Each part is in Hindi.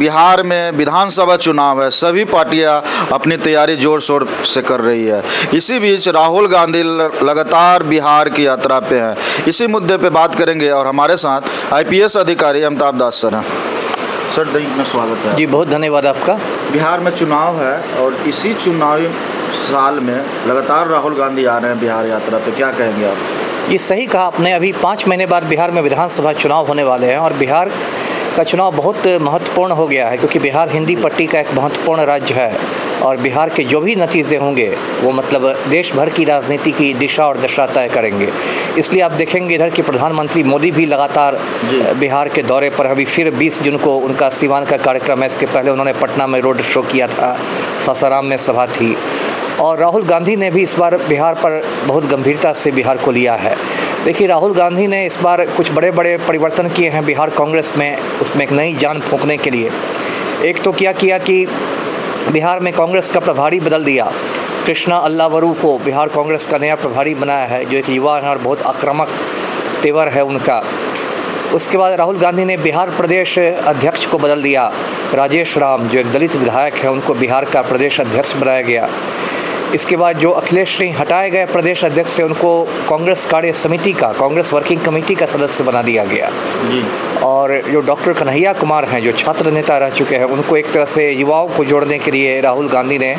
बिहार में विधानसभा चुनाव है, सभी पार्टियां अपनी तैयारी जोर शोर से कर रही है। इसी बीच राहुल गांधी लगातार बिहार की यात्रा पे हैं। इसी मुद्दे पे बात करेंगे और हमारे साथ आईपीएस अधिकारी अमिताभ दास सर हैं। सर दैनिक में स्वागत है। जी बहुत धन्यवाद आपका। बिहार में चुनाव है और इसी चुनावी साल में लगातार राहुल गांधी आ रहे हैं बिहार यात्रा पे, क्या कहेंगे आप? ये सही कहा आपने। अभी 5 महीने बाद बिहार में विधानसभा चुनाव होने वाले हैं और बिहार का चुनाव बहुत महत्वपूर्ण हो गया है क्योंकि बिहार हिंदी पट्टी का एक महत्वपूर्ण राज्य है और बिहार के जो भी नतीजे होंगे वो मतलब देश भर की राजनीति की दिशा और दशा तय करेंगे। इसलिए आप देखेंगे इधर के प्रधानमंत्री मोदी भी लगातार बिहार के दौरे पर। अभी फिर 20 जून को उनका सीवान का कार्यक्रम है। इसके पहले उन्होंने पटना में रोड शो किया था, सासाराम में सभा थी और राहुल गांधी ने भी इस बार बिहार पर बहुत गंभीरता से बिहार को लिया है। देखिए राहुल गांधी ने इस बार कुछ बड़े बड़े परिवर्तन किए हैं बिहार कांग्रेस में, उसमें एक नई जान फूंकने के लिए। एक तो क्या किया कि बिहार में कांग्रेस का प्रभारी बदल दिया। कृष्णा अल्लावरू को बिहार कांग्रेस का नया प्रभारी बनाया है, जो एक युवा है और बहुत आक्रामक तेवर है उनका। उसके बाद राहुल गांधी ने बिहार प्रदेश अध्यक्ष को बदल दिया। राजेश राम जो एक दलित विधायक है उनको बिहार का प्रदेश अध्यक्ष बनाया गया। इसके बाद जो अखिलेश सिंह हटाए गए प्रदेश अध्यक्ष से उनको कांग्रेस कार्य समिति का, कांग्रेस वर्किंग कमेटी का सदस्य बना दिया गया जी। और जो डॉक्टर कन्हैया कुमार हैं जो छात्र नेता रह चुके हैं उनको एक तरह से युवाओं को जोड़ने के लिए राहुल गांधी ने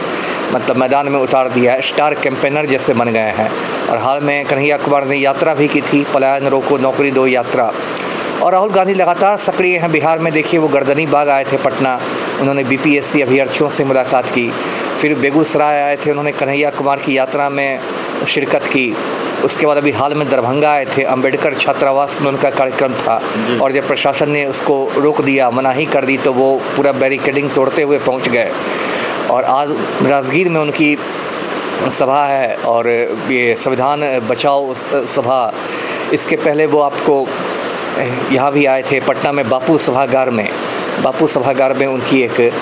मतलब मैदान में उतार दिया, स्टार कैंपेनर जैसे बन गए हैं। और हाल में कन्हैया कुमार ने यात्रा भी की थी, पलायन रोको नौकरी दो यात्रा। और राहुल गांधी लगातार सक्रिय हैं बिहार में। देखिए वो गर्दनी बाग आए थे पटना, उन्होंने बीपीएससी अभ्यर्थियों से मुलाकात की। फिर बेगूसराय आए थे, उन्होंने कन्हैया कुमार की यात्रा में शिरकत की। उसके बाद अभी हाल में दरभंगा आए थे, अंबेडकर छात्रावास में उनका कार्यक्रम था और जब प्रशासन ने उसको रोक दिया, मनाही कर दी, तो वो पूरा बैरिकेडिंग तोड़ते हुए पहुंच गए। और आज राजगीर में उनकी सभा है और ये संविधान बचाओ सभा। इसके पहले वो आपको यहाँ भी आए थे पटना में बापू सभागार में उनकी एक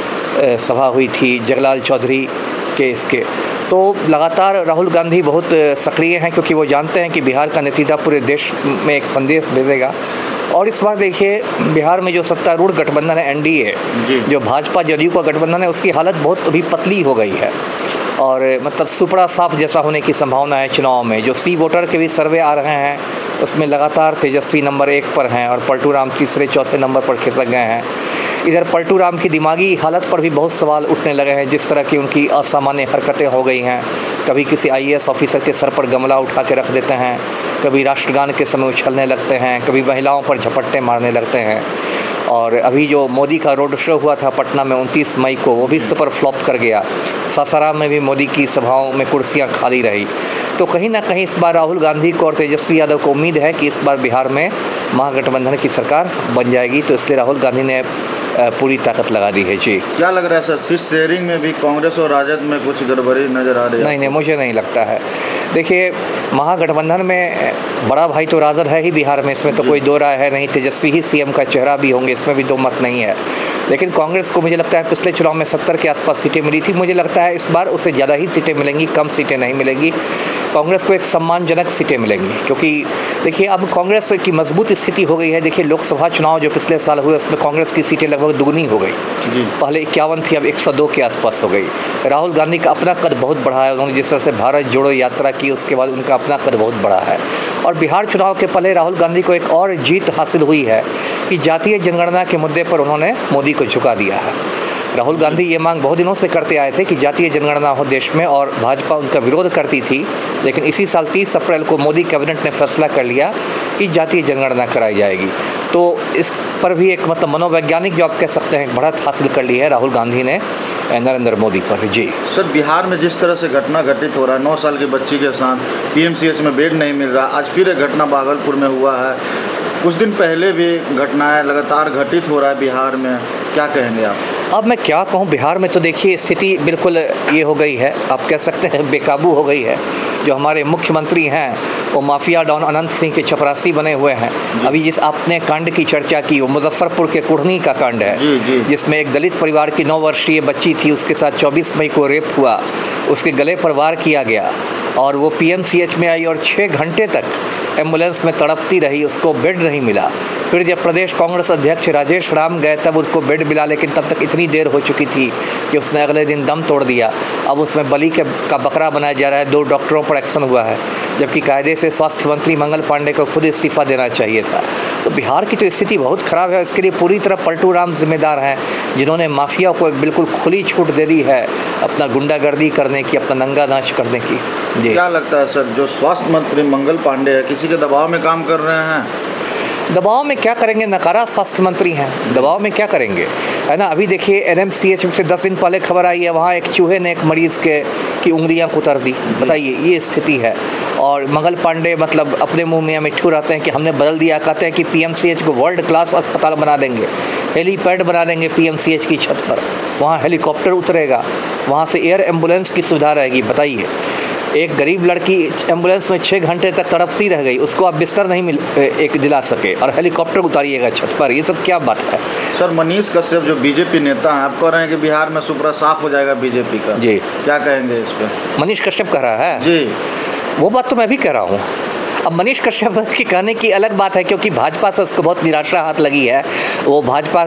सभा हुई थी जगलाल चौधरी के इसके। तो लगातार राहुल गांधी बहुत सक्रिय हैं क्योंकि वो जानते हैं कि बिहार का नतीजा पूरे देश में एक संदेश भेजेगा। और इस बार देखिए बिहार में जो सत्तारूढ़ गठबंधन है एनडीए, जो भाजपा जदयू का गठबंधन है, उसकी हालत बहुत अभी पतली हो गई है और मतलब सुपड़ा साफ जैसा होने की संभावना है चुनाव में। जो सी वोटर के भी सर्वे आ रहे हैं उसमें लगातार तेजस्वी नंबर 1 पर हैं और पलटू राम तीसरे चौथे नंबर पर खिसक गए हैं। इधर पलटू राम की दिमागी हालत पर भी बहुत सवाल उठने लगे हैं, जिस तरह की उनकी असामान्य हरकतें हो गई हैं। कभी किसी आईएएस ऑफिसर के सर पर गमला उठा के रख देते हैं, कभी राष्ट्रगान के समय उछलने लगते हैं, कभी महिलाओं पर झपट्टे मारने लगते हैं। और अभी जो मोदी का रोड शो हुआ था पटना में 29 मई को, वो भी सुपर फ्लॉप कर गया। सासाराम में भी मोदी की सभाओं में कुर्सियां खाली रही। तो कहीं ना कहीं इस बार राहुल गांधी को और तेजस्वी यादव को उम्मीद है कि इस बार बिहार में महागठबंधन की सरकार बन जाएगी। तो इसलिए राहुल गांधी ने पूरी ताकत लगा दी है। जी क्या लग रहा है सर, सीट शेयरिंग में भी कांग्रेस और राजद में कुछ गड़बड़ी नजर आ रही है? नहीं, मुझे नहीं लगता है। देखिए महागठबंधन में बड़ा भाई तो राजद है ही बिहार में, इसमें तो कोई दो राय है नहीं। तेजस्वी ही सीएम का चेहरा भी होंगे, इसमें भी दो मत नहीं है। लेकिन कांग्रेस को मुझे लगता है पिछले चुनाव में 70 के आसपास सीटें मिली थी, मुझे लगता है इस बार उससे ज़्यादा ही सीटें मिलेंगी, कम सीटें नहीं मिलेंगी। कांग्रेस को एक सम्मानजनक सीटें मिलेंगी क्योंकि देखिए अब कांग्रेस की मजबूत स्थिति हो गई है। देखिए लोकसभा चुनाव जो पिछले साल हुए उसमें कांग्रेस की सीटें लगभग दुगनी हो गई, पहले 51 थी, अब 102 के आसपास हो गई। राहुल गांधी का अपना कद बहुत बढ़ा है, उन्होंने जिस तरह से भारत जोड़ो यात्रा की उसके बाद उनका अपना कद बहुत बड़ा है। और बिहार चुनाव के पहले राहुल गांधी को एक और जीत हासिल हुई है कि जातीय जनगणना के मुद्दे पर उन्होंने मोदी को झुका दिया है। राहुल गांधी ये मांग बहुत दिनों से करते आए थे कि जातीय जनगणना हो देश में और भाजपा उनका विरोध करती थी। लेकिन इसी साल 30 अप्रैल को मोदी कैबिनेट ने फैसला कर लिया कि जातीय जनगणना कराई जाएगी। तो इस पर भी एक मतलब मनोवैज्ञानिक जो आप कह सकते हैं बढ़त हासिल कर ली है राहुल गांधी ने नरेंद्र मोदी पर। जी सर, बिहार में जिस तरह से घटना घटित हो रहा है, 9 साल की बच्ची के साथ पीएमसीएच में बेड नहीं मिल रहा, आज फिर एक घटना भागलपुर में हुआ है, कुछ दिन पहले भी घटनाएं लगातार घटित हो रहा है बिहार में, क्या कहेंगे आप? अब मैं क्या कहूँ, बिहार में तो देखिए स्थिति बिल्कुल ये हो गई है, आप कह सकते हैं बेकाबू हो गई है। जो हमारे मुख्यमंत्री हैं वो माफिया डॉन अनंत सिंह के चपरासी बने हुए हैं। अभी जिस आपने कांड की चर्चा की वो मुजफ्फरपुर के कुढ़नी का कांड है, जिसमें एक दलित परिवार की 9 वर्षीय बच्ची थी, उसके साथ 24 मई को रेप हुआ, उसके गले पर वार किया गया और वो PMCH में आई और 6 घंटे तक एम्बुलेंस में तड़पती रही, उसको बेड नहीं मिला। फिर जब प्रदेश कांग्रेस अध्यक्ष राजेश राम गए तब उसको बेड मिला, लेकिन तब तक इतनी देर हो चुकी थी कि उसने अगले दिन दम तोड़ दिया। अब उसमें बलि का बकरा बनाया जा रहा है, 2 डॉक्टरों पर एक्शन हुआ है, जबकि कायदे से स्वास्थ्य मंत्री मंगल पांडे को खुद इस्तीफा देना चाहिए था। तो बिहार की तो स्थिति बहुत ख़राब है। इसके लिए पूरी तरह पलटू राम जिम्मेदार हैं, जिन्होंने माफिया को एक बिल्कुल खुली छूट दे दी है अपना गुंडागर्दी करने की, अपना नंगा नाच करने की। जी, क्या लगता है सर, जो स्वास्थ्य मंत्री मंगल पांडे है किसी के दबाव में काम कर रहे हैं? दबाव में क्या करेंगे, नकारा स्वास्थ्य मंत्री हैं, दबाव में क्या करेंगे, है ना। अभी देखिए NMCH से 10 दिन पहले खबर आई है, वहाँ एक चूहे ने एक मरीज़ की उंगलियां कुतर दी। बताइए, ये स्थिति है। और मंगल पांडे मतलब अपने मुंह में मिट्ठू रहते हैं कि हमने बदल दिया, कहते हैं कि PMCH को वर्ल्ड क्लास अस्पताल बना देंगे, हेलीपैड बना देंगे PMCH की छत पर, वहाँ हेलीकॉप्टर उतरेगा, वहाँ से एयर एम्बुलेंस की सुविधा रहेगी। बताइए, एक गरीब लड़की एम्बुलेंस में 6 घंटे तक तड़पती रह गई, उसको आप बिस्तर नहीं दिला सके और हेलीकॉप्टर उतारिएगा छत पर, ये सब क्या बात है। सर, मनीष कश्यप जो BJP नेता हैं, आप कह रहे हैं कि बिहार में सुपड़ा साफ हो जाएगा BJP का, जी, क्या कहेंगे इस पर? मनीष कश्यप कह रहा है जी, वो बात तो मैं भी कह रहा हूँ। अब मनीष कश्यप के कहने की अलग बात है, क्योंकि भाजपा से उसको बहुत निराशा हाथ लगी है। वो भाजपा,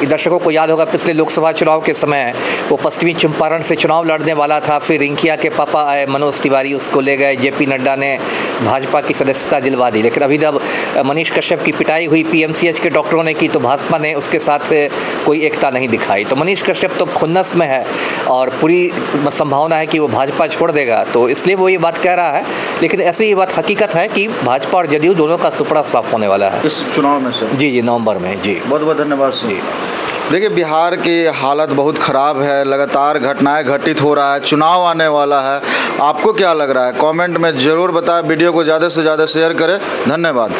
दर्शकों को याद होगा पिछले लोकसभा चुनाव के समय वो पश्चिमी चंपारण से चुनाव लड़ने वाला था, फिर रिंकिया के पापा आए मनोज तिवारी, उसको ले गए, JP नड्डा ने भाजपा की सदस्यता दिलवा दी। लेकिन अभी जब मनीष कश्यप की पिटाई हुई PMCH के डॉक्टरों ने की, तो भाजपा ने उसके साथ कोई एकता नहीं दिखाई। तो मनीष कश्यप तो खुन्नस में है और पूरी संभावना है कि वो भाजपा छोड़ देगा, तो इसलिए वो ये बात कह रहा है। लेकिन ऐसी ये बात हकीकत है कि भाजपा और जदयू दोनों का सुपड़ा साफ होने वाला है इस चुनाव में सर। जी, नवंबर में। जी, बहुत बहुत धन्यवाद सर। जी, देखिए, बिहार की हालत बहुत ख़राब है, लगातार घटनाएं घटित हो रहा है, चुनाव आने वाला है। आपको क्या लग रहा है, कमेंट में ज़रूर बताएं, वीडियो को ज़्यादा से ज़्यादा शेयर करें। धन्यवाद।